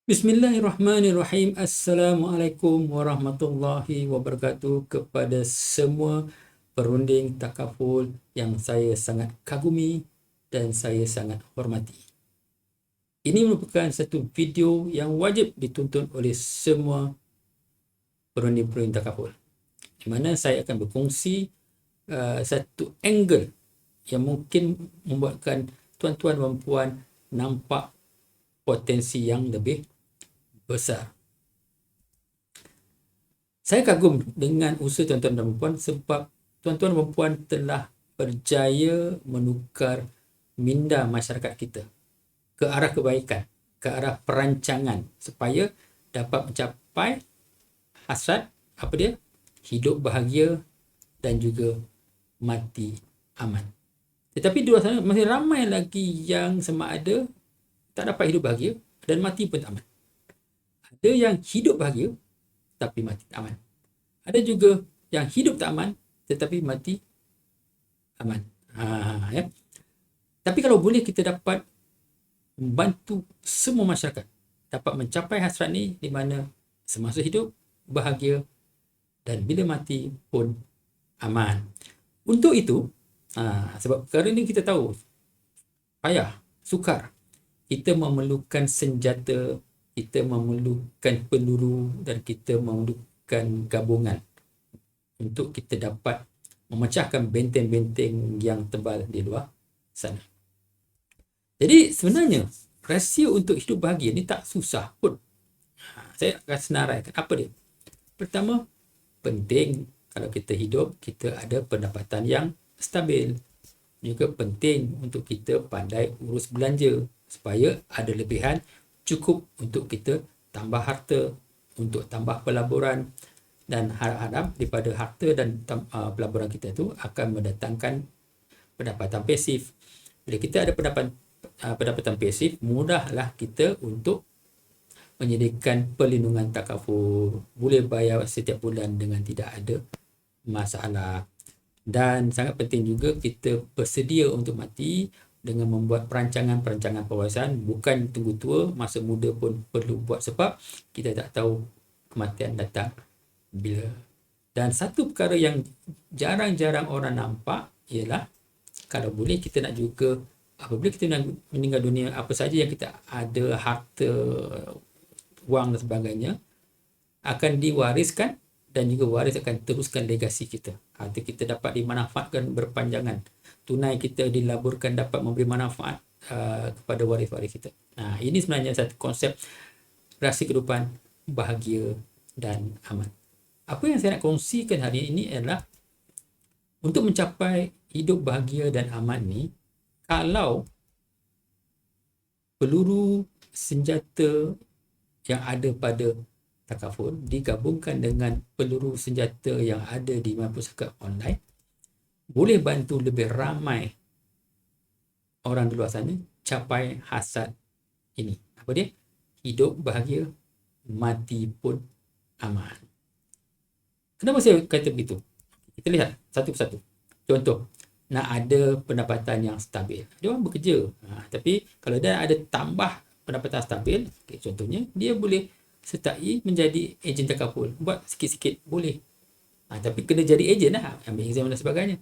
Bismillahirrahmanirrahim. Assalamualaikum warahmatullahi wabarakatuh kepada semua perunding takaful yang saya sangat kagumi dan saya sangat hormati. Ini merupakan satu video yang wajib ditonton oleh semua perunding-perunding takaful, di mana saya akan berkongsi satu angle yang mungkin membuatkan tuan-tuan dan puan nampak potensi yang lebih besar. Saya kagum dengan usaha tuan-tuan dan puan sebab tuan-tuan dan puan telah berjaya menukar minda masyarakat kita ke arah kebaikan, ke arah perancangan supaya dapat mencapai hasrat apa dia? Hidup bahagia dan juga mati aman. Tetapi di luar sana masih ramai lagi yang sama ada tak dapat hidup bahagia dan mati pun tak aman. Ada yang hidup bahagia tapi mati tak aman. Ada juga yang hidup tak aman tetapi mati aman. Ya. Tapi kalau boleh kita dapat membantu semua masyarakat dapat mencapai hasrat ni, di mana semasa hidup bahagia dan bila mati pun aman. Untuk itu, sebab perkara ni kita tahu payah, sukar. Kita memerlukan senjata, kita memerlukan peluru dan kita memerlukan gabungan untuk kita dapat memecahkan benteng-benteng yang tebal di luar sana. Jadi sebenarnya rahsia untuk hidup bahagia ni tak susah pun. Saya akan senaraikan apa dia. Pertama, penting kalau kita hidup kita ada pendapatan yang stabil. Juga penting untuk kita pandai urus belanja supaya ada lebihan cukup untuk kita tambah harta, untuk tambah pelaburan, dan harap-harap daripada harta dan pelaburan kita tu akan mendatangkan pendapatan pasif. Bila kita ada pendapatan pasif, mudahlah kita untuk menyediakan perlindungan takaful, boleh bayar setiap bulan dengan tidak ada masalah. Dan sangat penting juga kita bersedia untuk mati dengan membuat perancangan-perancangan pewarisan, bukan tunggu tua, masa muda pun perlu buat sebab kita tak tahu kematian datang bila. Dan satu perkara yang jarang-jarang orang nampak ialah kalau boleh kita nak juga apabila kita nak meninggal dunia, apa saja yang kita ada, harta, wang dan sebagainya akan diwariskan dan juga waris akan teruskan legasi kita. Harta kita dapat dimanfaatkan berpanjangan. Tunai kita dilaburkan dapat memberi manfaat kepada waris-waris kita. Ini sebenarnya satu konsep rahsia kehidupan bahagia dan aman. Apa yang saya nak kongsikan hari ini adalah untuk mencapai hidup bahagia dan aman ni, kalau peluru senjata yang ada pada takaful digabungkan dengan peluru senjata yang ada di pusaka online, boleh bantu lebih ramai orang di luar sana capai hasad ini. Apa dia? Hidup bahagia, mati pun aman. Kenapa saya kata begitu? Kita lihat satu persatu. Contoh, nak ada pendapatan yang stabil. Dia orang bekerja. Tapi kalau dia ada tambah pendapatan stabil, contohnya, dia boleh sertai menjadi ejen takaful. Buat sikit-sikit boleh. Tapi kena jadi ejen lah. Ambil exam dan sebagainya.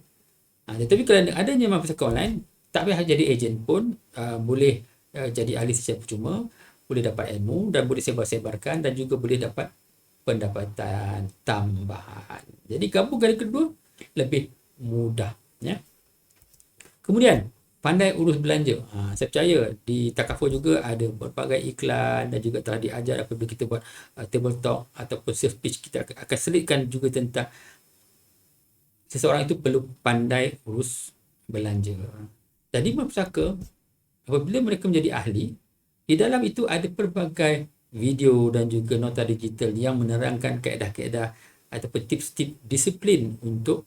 Tetapi kalau adanya pusaka online, tak payah jadi ejen pun, boleh jadi ahli secara percuma, boleh dapat ilmu dan boleh sebar-sebarkan dan juga boleh dapat pendapatan tambahan. Jadi gabungkan kedua lebih mudah. Ya. Kemudian, pandai urus belanja. Saya percaya di takaful juga ada berbagai iklan dan juga telah diajar apabila kita buat table talk ataupun sales pitch, kita akan selitkan juga tentang seseorang itu perlu pandai urus belanja. Dan di pusaka, apabila mereka menjadi ahli, di dalam itu ada pelbagai video dan juga nota digital yang menerangkan kaedah-kaedah ataupun tips-tips disiplin untuk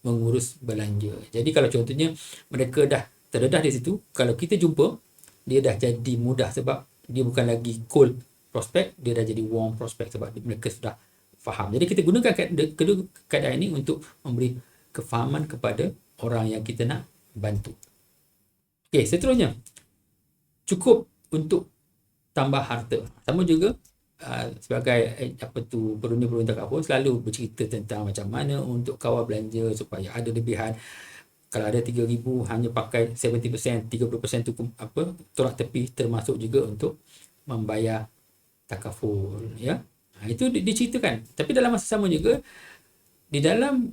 mengurus belanja. Jadi kalau contohnya mereka dah terdedah di situ, kalau kita jumpa, dia dah jadi mudah sebab dia bukan lagi cold prospect, dia dah jadi warm prospect sebab mereka sudah faham. Jadi kita gunakan kedua kaedah ini untuk memberi kefahaman kepada orang yang kita nak bantu. Okey, seterusnya, cukup untuk tambah harta. Sama juga sebagai perundi-perundi takaful selalu bercerita tentang macam mana untuk kawal belanja supaya ada lebihan. Kalau ada 3,000 hanya pakai 70%, 30% tu tolak tepi, termasuk juga untuk membayar takaful, ya. Itu diceritakan. Tapi dalam masa sama juga di dalam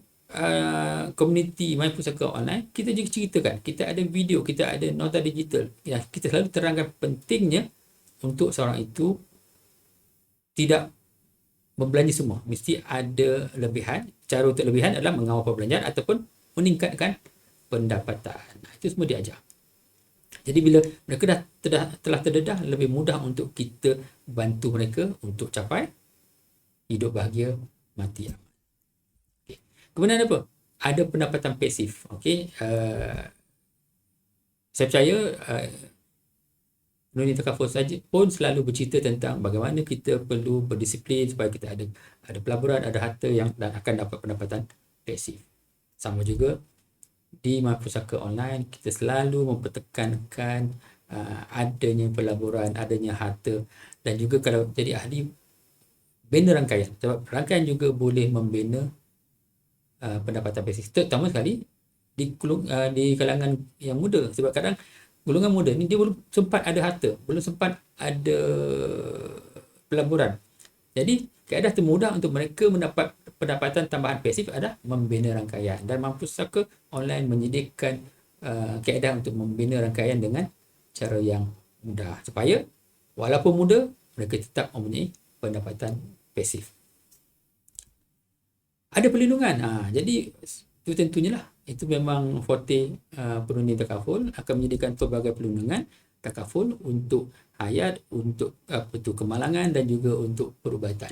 komuniti My Pusaka Online, kita juga ceritakan, kita ada video, kita ada nota digital. Ya, kita selalu terangkan pentingnya untuk seorang itu tidak berbelanja semua. Mesti ada lebihan. Cara untuk lebihan adalah mengawal perbelanjaan ataupun meningkatkan pendapatan. Itu semua diajar. Jadi bila mereka telah terdedah, lebih mudah untuk kita bantu mereka untuk capai hidup bahagia, mati aman. Okay. Kemudian apa? Ada pendapatan pasif. Okay. Saya percaya penulis takaful saja pun selalu bercerita tentang bagaimana kita perlu berdisiplin supaya kita ada pelaburan, ada harta yang akan dapat pendapatan pasif. Sama juga di My Pusaka Online, kita selalu mempertekankan adanya pelaburan, adanya harta, dan juga kalau jadi ahli bina rangkaian, sebab rangkaian juga boleh membina pendapatan pasif, terutama sekali di kalangan yang muda. Sebab kadang golongan muda ni dia belum sempat ada harta, belum sempat ada pelaburan. Jadi kaedah termudah untuk mereka mendapat pendapatan tambahan pasif adalah membina rangkaian, dan My Pusaka Online menyediakan kaedah untuk membina rangkaian dengan cara yang mudah supaya walaupun muda mereka tetap mempunyai pendapatan pasif. Ada perlindungan. Jadi itu tentunya lah, itu memang forte perundi takaful, akan menyediakan pelbagai perlindungan takaful untuk hayat, untuk kemalangan dan juga untuk perubatan.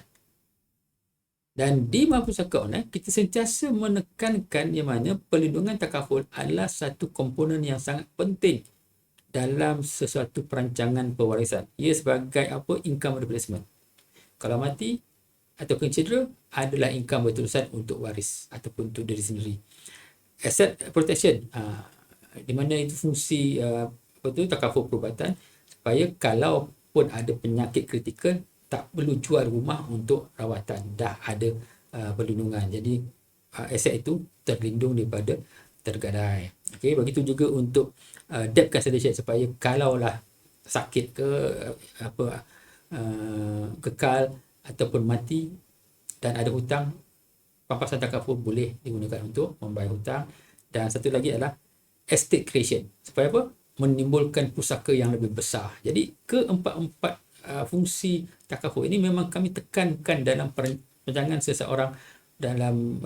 Dan di My Pusaka Online, kita sentiasa menekankan yang mana perlindungan takaful adalah satu komponen yang sangat penting dalam sesuatu perancangan pewarisan. Ia sebagai income replacement. Kalau mati ataupun cedera adalah income berterusan untuk waris ataupun untuk diri sendiri. Asset protection, di mana itu fungsi takaful perubatan, supaya kalau pun ada penyakit kritikal, tak perlu jual rumah untuk rawatan, dah ada perlindungan. Jadi aset itu terlindung daripada tergadai. Okey, begitu juga untuk debt cancellation, supaya kalaulah sakit ke kekal ataupun mati dan ada hutang, pampasan takaful boleh digunakan untuk membayar hutang. Dan satu lagi adalah estate creation, supaya menimbulkan pusaka yang lebih besar. Jadi keempat-empat fungsi takaful ini memang kami tekankan dalam perancangan seseorang dalam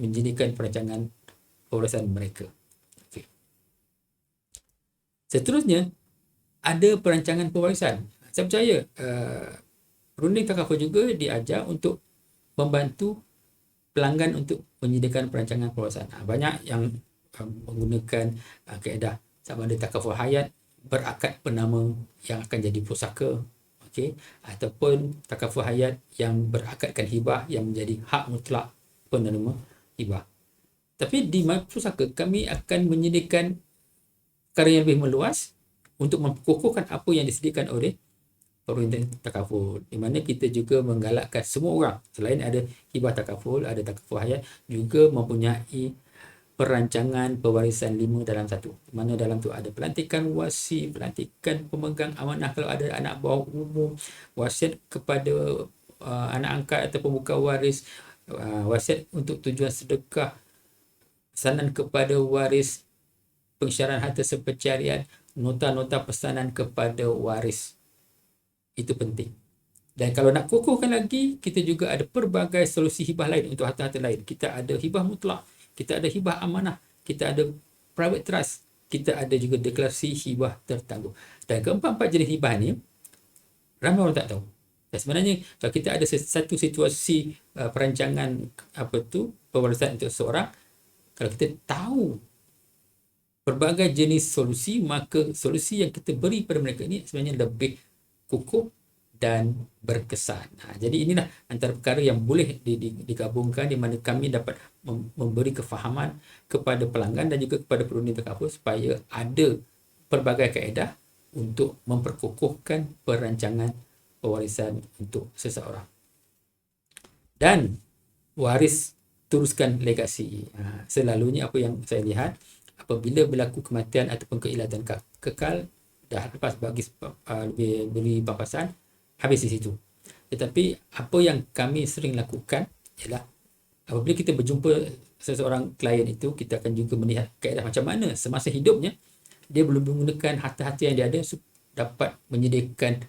menjadikan perancangan pewarisan mereka. Okay. Seterusnya, ada perancangan pewarisan. Saya percaya perunding takaful juga diajar untuk membantu pelanggan untuk menyediakan perancangan pewarisan. Banyak yang menggunakan kaedah sama ada takaful hayat berakad penama yang akan jadi pusaka, okey, ataupun takaful hayat yang berakadkan hibah yang menjadi hak mutlak penerima hibah. Tapi di My Pusaka kami akan menyediakan perkara yang lebih meluas untuk memperkukuhkan apa yang disediakan oleh perunding takaful, di mana kita juga menggalakkan semua orang, selain ada hibah takaful, ada takaful hayat, juga mempunyai perancangan pewarisan 5 dalam 1, di mana dalam tu ada pelantikan wasi, pelantikan pemegang amanah kalau ada anak bawah umum, wasiat kepada anak angkat atau pembuka waris, wasiat untuk tujuan sedekah, pesanan kepada waris, pengisyarahan harta sepencarian, nota-nota pesanan kepada waris. Itu penting. Dan kalau nak kukuhkan lagi, kita juga ada pelbagai solusi hibah lain untuk harta-harta lain. Kita ada hibah mutlak, kita ada hibah amanah, kita ada private trust, kita ada juga deklarasi hibah tertangguh. Dan keempat-empat jenis hibah ni ramai orang tak tahu. Dan sebenarnya kalau kita ada satu situasi perancangan pewarisan untuk seorang, kalau kita tahu pelbagai jenis solusi, maka solusi yang kita beri pada mereka ini sebenarnya lebih kukuh dan berkesan. Jadi inilah antara perkara yang boleh digabungkan, di mana kami dapat memberi kefahaman kepada pelanggan dan juga kepada perunding takaful supaya ada pelbagai kaedah untuk memperkokohkan perancangan pewarisan untuk seseorang. Dan waris teruskan legasi. Selalunya apa yang saya lihat, apabila berlaku kematian ataupun keilatan kekal, dah lepas bagi lebih beri pampasan, habis di situ. Tetapi apa yang kami sering lakukan ialah apabila kita berjumpa seseorang klien itu, kita akan juga melihat kaedah macam mana semasa hidupnya dia belum menggunakan harta-harta yang dia ada dapat menyediakan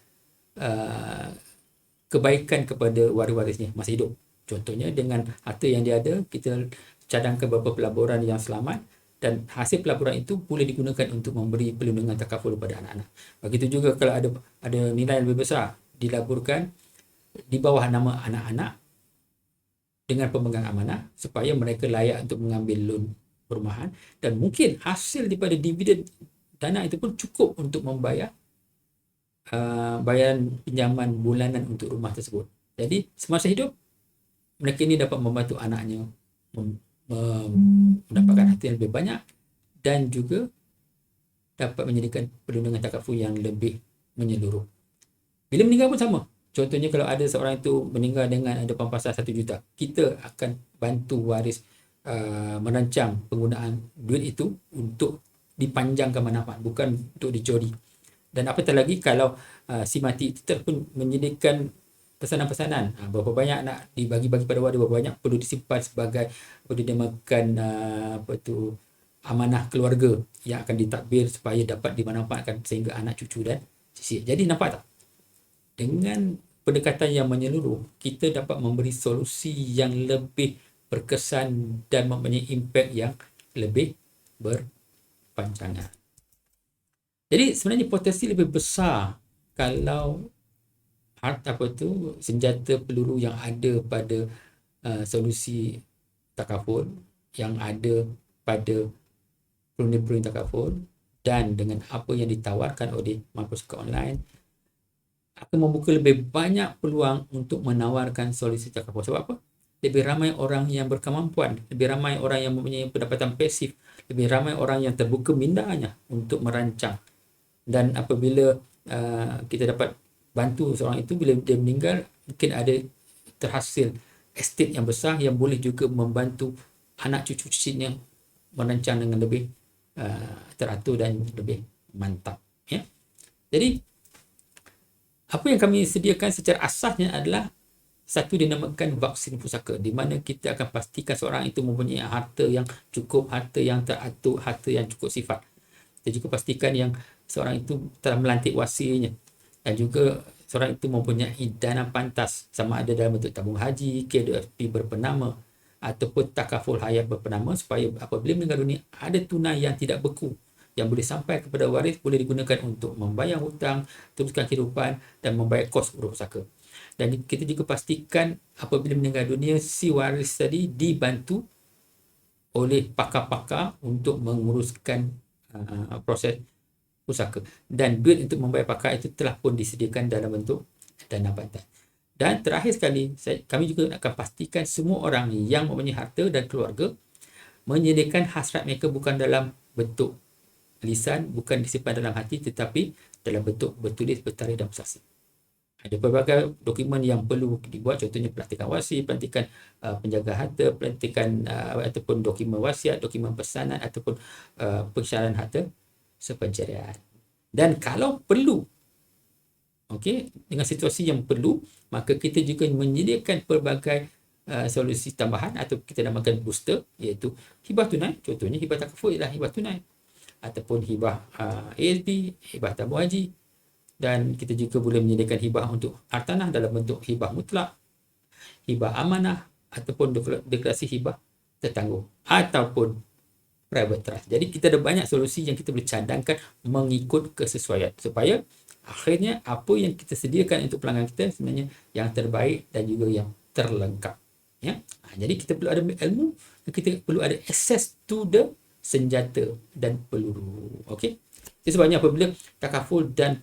kebaikan kepada waris-warisnya masa hidup. Contohnya dengan harta yang dia ada, kita cadangkan beberapa pelaburan yang selamat dan hasil pelaburan itu boleh digunakan untuk memberi perlindungan takaful kepada anak-anak. Begitu juga kalau ada nilai yang lebih besar dilaburkan di bawah nama anak-anak dengan pemegang amanah supaya mereka layak untuk mengambil loan perumahan, dan mungkin hasil daripada dividen dana itu pun cukup untuk membayar bayaran pinjaman bulanan untuk rumah tersebut. Jadi semasa hidup mereka ini dapat membantu anaknya mendapatkan harta yang lebih banyak dan juga dapat menyediakan perlindungan takaful yang lebih menyeluruh. Bila meninggal pun sama. Contohnya kalau ada seorang itu meninggal dengan ada pampasan 1 juta, kita akan bantu waris merancang penggunaan duit itu untuk dipanjangkan manfaat, bukan untuk dicuri. Dan apatah lagi kalau si mati itu pun menyediakan pesanan-pesanan, berapa banyak nak dibagi-bagi pada waris, berapa banyak perlu disimpan sebagai apa dinamakan amanah keluarga yang akan ditadbir supaya dapat dimanfaatkan sehingga anak cucu dan cicit. Jadi nampak tak? Dengan pendekatan yang menyeluruh, kita dapat memberi solusi yang lebih berkesan dan mempunyai impak yang lebih berpanjangan. Jadi sebenarnya potensi lebih besar kalau senjata peluru yang ada pada solusi takaful, yang ada pada perunding-perunding takaful, dan dengan apa yang ditawarkan oleh marketplace online akan membuka lebih banyak peluang untuk menawarkan solusi takaful. Sebab apa? Lebih ramai orang yang berkemampuan, lebih ramai orang yang mempunyai pendapatan pasif, lebih ramai orang yang terbuka mindanya untuk merancang. Dan apabila kita dapat bantu seorang itu, bila dia meninggal, mungkin ada terhasil estate yang besar yang boleh juga membantu anak cucu cicitnya merancang dengan lebih teratur dan lebih mantap. Ya. Jadi apa yang kami sediakan secara asasnya adalah satu dinamakan vaksin pusaka, di mana kita akan pastikan seorang itu mempunyai harta yang cukup, harta yang teratur, harta yang cukup sifat. Kita juga pastikan yang seorang itu telah melantik wasinya, dan juga seorang itu mempunyai dana pantas, sama ada dalam bentuk tabung haji, KWSP berpenama ataupun takaful hayat berpenama, supaya apabila meninggal dunia ada tunai yang tidak beku yang boleh sampai kepada waris, boleh digunakan untuk membayar hutang, teruskan kehidupan dan membayar kos urus pusaka. Dan kita juga pastikan apabila meninggal dunia, si waris tadi dibantu oleh pakar-pakar untuk menguruskan proses pusaka, dan duit untuk membayar pakar itu telah pun disediakan dalam bentuk dana pantas. Dan terakhir sekali, kami juga akan pastikan semua orang yang mempunyai harta dan keluarga menyediakan hasrat mereka bukan dalam bentuk lisan, bukan disimpan dalam hati, tetapi dalam bentuk bertulis, bertarikh dan bersaksi. Ada pelbagai dokumen yang perlu dibuat, contohnya pelantikan wasi, pelantikan penjaga harta, pelantikan ataupun dokumen wasiat, dokumen pesanan ataupun pensyarahan harta sepencerian. Dan kalau perlu, dengan situasi yang perlu, maka kita juga menyediakan pelbagai solusi tambahan atau kita namakan booster, iaitu hibah tunai. Contohnya hibah takaful ialah hibah tunai, ataupun hibah ASB, hibah tabung haji, dan kita juga boleh menyediakan hibah untuk hartanah dalam bentuk hibah mutlak, hibah amanah, ataupun deklarasi hibah tertangguh, ataupun private trust. Jadi kita ada banyak solusi yang kita boleh cadangkan mengikut kesesuaian, supaya akhirnya apa yang kita sediakan untuk pelanggan kita sebenarnya yang terbaik dan juga yang terlengkap. Ya? Jadi kita perlu ada ilmu, kita perlu ada access to the senjata dan peluru. Okey. Jadi sebabnya apabila takaful dan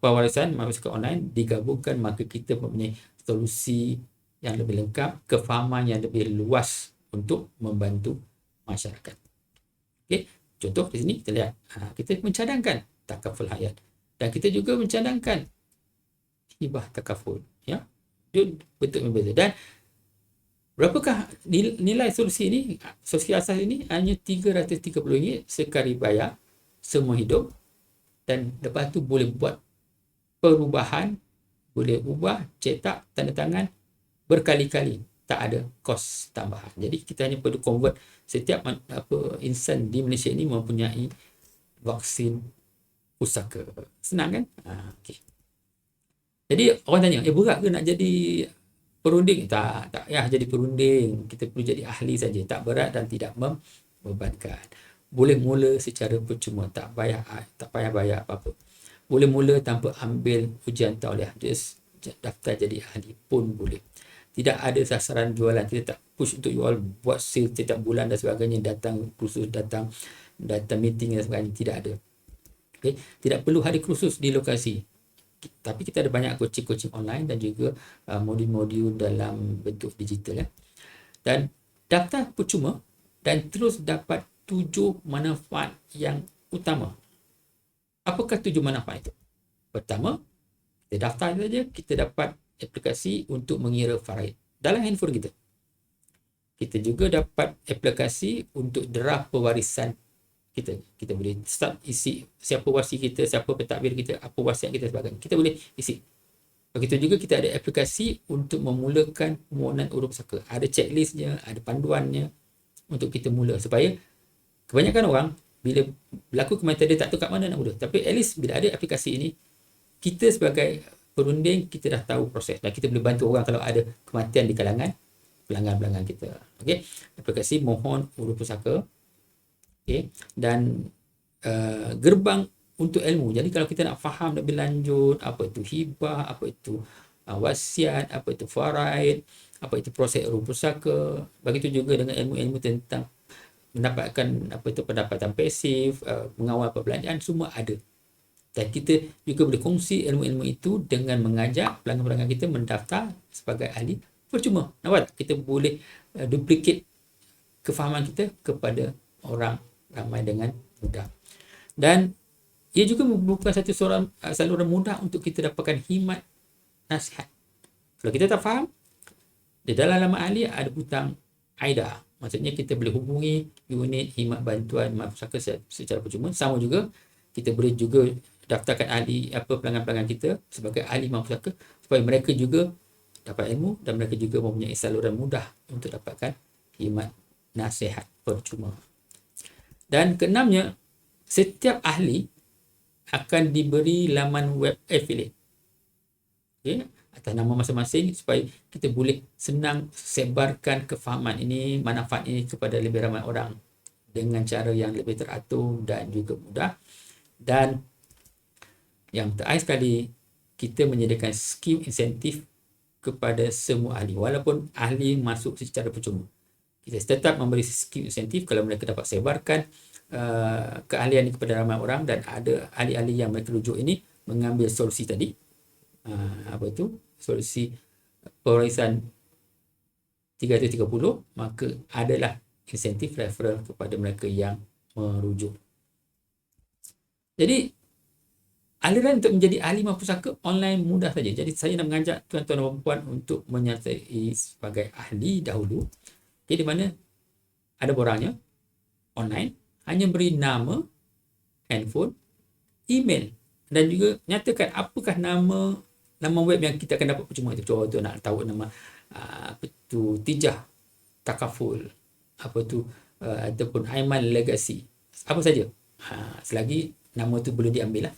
pewarisan marketplace online digabungkan, maka kita mempunyai solusi yang lebih lengkap, kefahaman yang lebih luas untuk membantu masyarakat. Okey. Contoh di sini kita lihat, kita mencadangkan takaful hayat dan kita juga mencadangkan hibah takaful, ya. Itu bentuk berbeza. Dan berapakah nilai solusi ini? Solusi asas ini hanya RM330 sekali bayar semua hidup, dan lepas tu boleh buat perubahan, boleh ubah, cetak, tanda tangan berkali-kali, tak ada kos tambahan. Jadi kita hanya perlu convert. Setiap insan di Malaysia ini mempunyai vaksin pusaka. Senang kan? Okay. Jadi orang tanya, berat ke nak jadi perunding? Tak payah jadi perunding. Kita perlu jadi ahli saja. Tak berat dan tidak membebankan. Boleh mula secara percuma, tak payah bayar apa-apa. Boleh mula tanpa ambil ujian tauliah, just daftar jadi ahli pun boleh. Tidak ada sasaran jualan, kita tak push untuk jual, buat sale setiap bulan dan sebagainya, datang kursus, datang meeting dan sebagainya, tidak ada. Okay. Tidak perlu hari kursus di lokasi, tapi kita ada banyak coaching online dan juga modul-modul dalam bentuk digital, ya. Dan daftar percuma dan terus dapat 7 manfaat yang utama. Apakah 7 manfaat itu? Pertama, kita daftar saja, kita dapat aplikasi untuk mengira faraid dalam handphone kita. Kita juga dapat aplikasi untuk draft pewarisan kita. Kita boleh start isi siapa warisi kita, siapa pentadbir kita, apa wasiat kita sebagainya. Kita boleh isi. Begitu juga kita ada aplikasi untuk memulakan permohonan urus pusaka. Ada checklistnya, ada panduannya untuk kita mula, supaya kebanyakan orang bila berlaku kematian dia tak tahu kat mana nak mula. Tapi at least bila ada aplikasi ini, kita sebagai perunding, kita dah tahu proses dan kita boleh bantu orang kalau ada kematian di kalangan pelanggan-pelanggan kita. Okey, aplikasi mohon urus pusaka. Okey, dan gerbang untuk ilmu. Jadi kalau kita nak faham lebih lanjut apa itu hibah, apa itu wasiat, apa itu faraid, apa itu proses urus pusaka, begitu juga dengan ilmu-ilmu tentang mendapatkan apa itu pendapatan pasif, mengawal perbelanjaan, semua ada. Dan kita juga boleh kongsi ilmu-ilmu itu dengan mengajak pelanggan-pelanggan kita mendaftar sebagai ahli percuma. Nampak? Kita boleh duplicate kefahaman kita kepada orang ramai dengan mudah. Dan ia juga merupakan satu saluran mudah untuk kita dapatkan khidmat nasihat. Kalau kita tak faham, di dalam laman ahli ada butang AIDA. Maksudnya kita boleh hubungi unit khidmat bantuan pusaka secara percuma. Sama juga kita boleh juga daftarkan ahli pelanggan-pelanggan kita sebagai ahli pusaka, supaya mereka juga dapat ilmu dan mereka juga mempunyai saluran mudah untuk dapatkan khidmat nasihat percuma. Dan keenamnya, setiap ahli akan diberi laman web affiliate, okay, atas nama masing-masing, supaya kita boleh senang sebarkan kefahaman ini, manfaat ini kepada lebih ramai orang dengan cara yang lebih teratur dan juga mudah. Dan yang terakhir sekali, kita menyediakan skim insentif kepada semua ahli. Walaupun ahli masuk secara percuma, kita tetap memberi skim insentif kalau mereka dapat sebarkan keahlian ini kepada ramai orang, dan ada ahli-ahli yang mereka rujuk ini mengambil solusi tadi, solusi pewarisan 330, maka adalah insentif referral kepada mereka yang merujuk. Jadi aliran untuk menjadi ahli pusaka online mudah saja. Jadi saya nak mengajak tuan-tuan dan puan untuk menyertai sebagai ahli dahulu. Jadi di mana ada borangnya online, hanya beri nama, handphone, email, dan juga nyatakan apakah nama web yang kita akan dapat percuma itu. Contoh nak tahu nama Tijah Takaful, ataupun Aiman Legacy, apa saja. Selagi nama tu boleh diambil lah.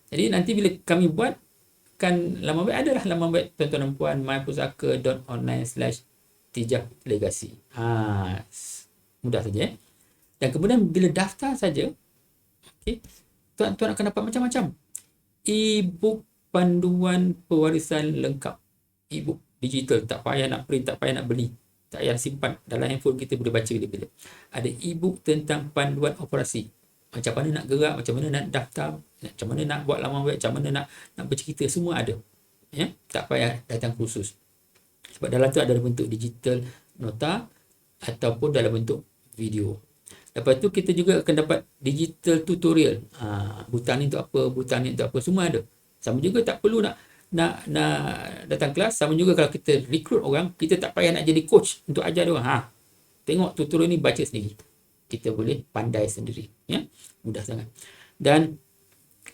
Jadi nanti bila kami buat kan laman web, adalah laman web tuan-tuan dan puan, mypusaka.online/Tijah Legacy. Mudah saja. Dan kemudian bila daftar saja, okay, tuan-tuan akan dapat macam-macam e-book panduan pewarisan lengkap. E-book digital, tak payah nak print, tak payah nak beli, tak payah simpan, dalam handphone kita boleh baca bila-bila. Ada e-book tentang panduan operasi, macam mana nak gerak, macam mana nak daftar, macam mana nak buat laman web, macam mana nak bercerita, semua ada, ya. Tak payah datang kursus, sebab dalam tu ada bentuk digital nota ataupun dalam bentuk video. Lepas tu kita juga akan dapat digital tutorial. Butang ni untuk apa, butang ni untuk apa, semua ada. Sama juga tak perlu nak datang kelas. Sama juga kalau kita recruit orang, kita tak payah nak jadi coach untuk ajar dia orang. Tengok tutorial ni, baca sendiri. Kita boleh pandai sendiri. Ya, mudah sangat. Dan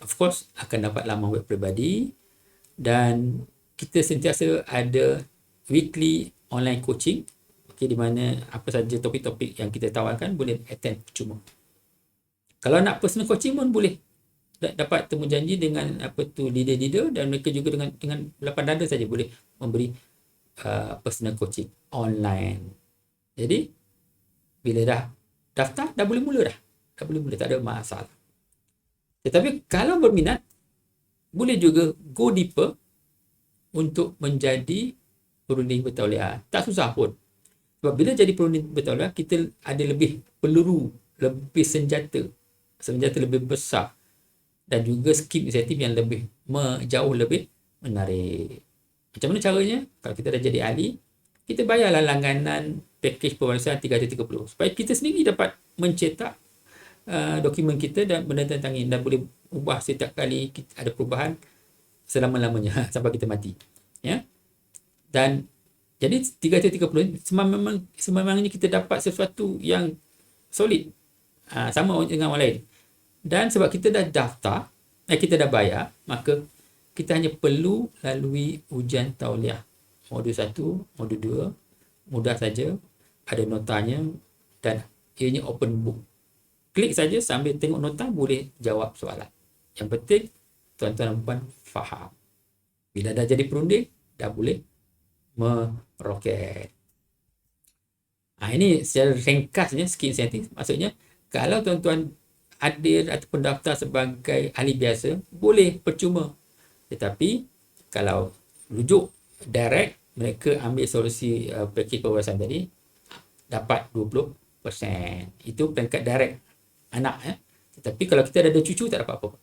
of course akan dapat laman web peribadi, dan kita sentiasa ada weekly online coaching. Okay, di mana apa saja topik-topik yang kita tawarkan boleh attend percuma. Kalau nak personal coaching pun boleh dapat temu janji dengan leader-leader, dan mereka juga dengan lapang dada saja boleh memberi personal coaching online. Jadi bila dah daftar, dah boleh mula dah. Dah boleh mula, tak ada masalah. Tetapi kalau berminat, boleh juga go deeper untuk menjadi perunding bertauliah. Tak susah pun. Sebab bila jadi perunding bertauliah, kita ada lebih peluru, lebih senjata lebih besar, dan juga skill insentif yang jauh lebih menarik. Macam mana caranya? Kalau kita dah jadi ahli, kita bayarlah langganan package pewarisan 330 supaya kita sendiri dapat mencetak dokumen kita dan menandatangani, dan boleh ubah setiap kali kita ada perubahan selama-lamanya sampai kita mati. Ya. Dan jadi 330 sememangnya kita dapat sesuatu yang solid, sama dengan orang lain. Dan sebab kita dah daftar, kita dah bayar, maka kita hanya perlu lalui ujian tauliah modul 1, modul 2, mudah saja, ada notanya, dan ianya open book. Klik saja sambil tengok nota, boleh jawab soalan. Yang penting tuan-tuan dan puan faham. Bila dah jadi perunding, dah boleh meroket. Ini secara ringkasnya skill insentif. Maksudnya, kalau tuan-tuan hadir atau pendaftar sebagai ahli biasa, boleh percuma. Tetapi kalau rujuk direct, mereka ambil solusi package pewarisan tadi, dapat 20%. Itu peringkat direct anak. Tetapi kalau kita dah ada cucu, tak dapat apa-apa.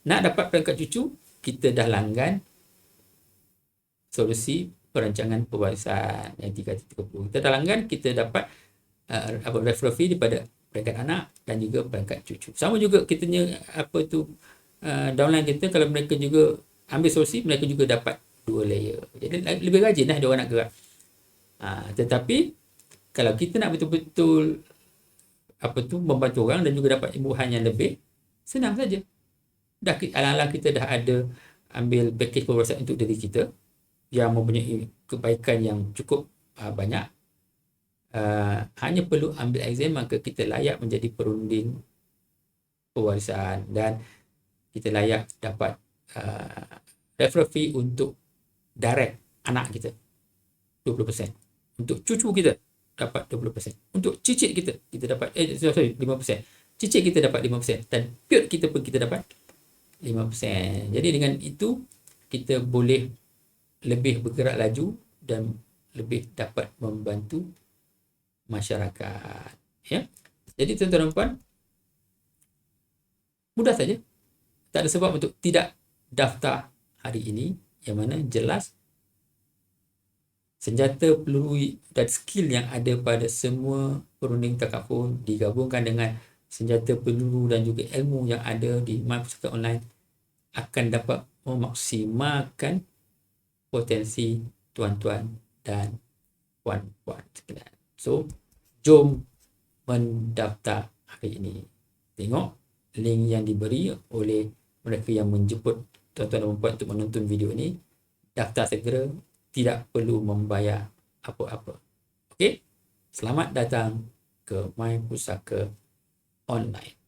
Nak dapat peringkat cucu, kita dah langgan solusi perancangan pewarisan yang 330. Kita dah langgan, kita dapat referral fee daripada peringkat anak dan juga peringkat cucu. Sama juga kita downline kita, kalau mereka juga ambil solusi, mereka juga dapat 2 layer. Jadi lebih rajin dia orang nak gerak. Tetapi kalau kita nak betul-betul membantu orang dan juga dapat imbuhan yang lebih, senang saja. Dah alang-alang kita dah ada ambil package pewarisan untuk diri kita yang mempunyai kebaikan yang cukup banyak. Hanya perlu ambil exam, maka kita layak menjadi perunding pewarisan, dan kita layak dapat referral fee untuk direct anak kita 20%, untuk cucu kita dapat 20%, untuk cicit kita dapat 5%, cicit kita dapat 5%, dan piut kita pun kita dapat 5%. Jadi dengan itu kita boleh lebih bergerak laju dan lebih dapat membantu masyarakat. Ya. Jadi tuan-tuan dan puan, mudah saja. Tak ada sebab untuk tidak daftar hari ini, yang mana jelas senjata, peluru dan skill yang ada pada semua perunding takaful digabungkan dengan senjata, peluru dan juga ilmu yang ada di My Pusaka Online akan dapat memaksimalkan potensi tuan-tuan dan puan-puan sekalian. So, jom mendaftar hari ini. Tengok link yang diberi oleh mereka yang menjemput tuan-tuan dan puan untuk menonton video ini. Daftar segera, tidak perlu membayar apa-apa. Okey? Selamat datang ke My Pusaka Online.